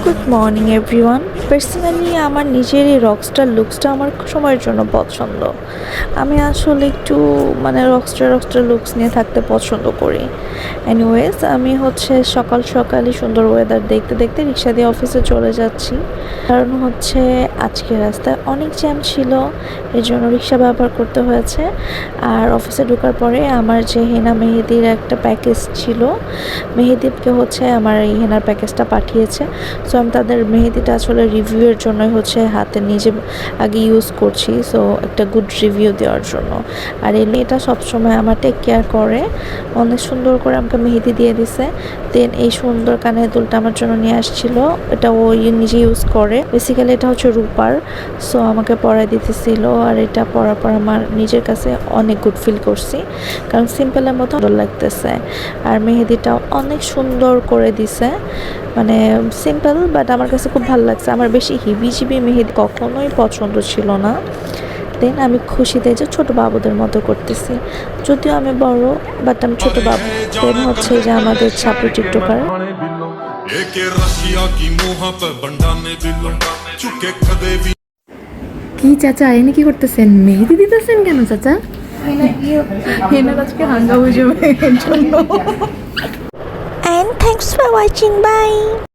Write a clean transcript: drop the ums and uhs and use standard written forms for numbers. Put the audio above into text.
Good morning everyone. Personally আমার নিজের এই রকস্টার লুকসটা আমার সময়ের জন্য পছন্দ। আমি আসলে একটু রকস্টার লুকস নিয়ে থাকতে পছন্দ করি। এনিওয়েজ আমি সকাল সকালই সুন্দর ওয়েদার দেখতে দেখতে রিক্সা দিয়ে অফিসে চলে যাচ্ছি। কারণ আজকে রাস্তায় অনেক জ্যাম ছিল, এর জন্য রিক্সা ব্যবহার করতে হয়েছে। আর অফিসে ঢোকার পরে আমার যে হেনা মেহেদির একটা প্যাকেজ ছিল, মেহেদিকে আমার এই হেনার প্যাকেজটা পাঠিয়েছে। সো আমি তাদের মেহেদিটা আসলে রিভিউয়ের জন্যই হাতে নিজে আগে ইউজ করছি, সো একটা গুড রিভিউ দেওয়ার জন্য। আর এই মেয়েটা সবসময় আমার টেক কেয়ার করে, অনেক সুন্দর করে আমাকে মেহেদি দিয়ে দিছে। দেন এই সুন্দর কানের দুলটা আমার জন্য নিয়ে আসছিল, এটা ও নিজে ইউজ করে। বেসিক্যালি এটা রূপার, সো আমাকে পরাই দিতেছিল। আর এটা পরার পর আমার নিজের কাছে অনেক গুড ফিল করছি, কারণ সিম্পলের মতো ভালো লাগতেছে। আর মেহেদিটাও অনেক সুন্দর করে দিছে, সিম্পল বাট আমার কাছে খুব ভালো লাগছে। আমার বেশি হিবিজিবি মেহেদি কখনোই পছন্দ ছিল না। দেন আমি খুশিতে যে ছোটো বাবুদের মতো করতেছি, যদিও আমি বড়, বাট আমি ছোটো বাবু। দেন যে আমাদের ছাত্র টিকটকার। কি চাচা এনে কি করতেছেন? মেহেদি দিতেছেন কেন চাচা? হেনার আজকে হাঙ্গা হয়ে যাবে এর জন্য। And thanks for watching. Bye.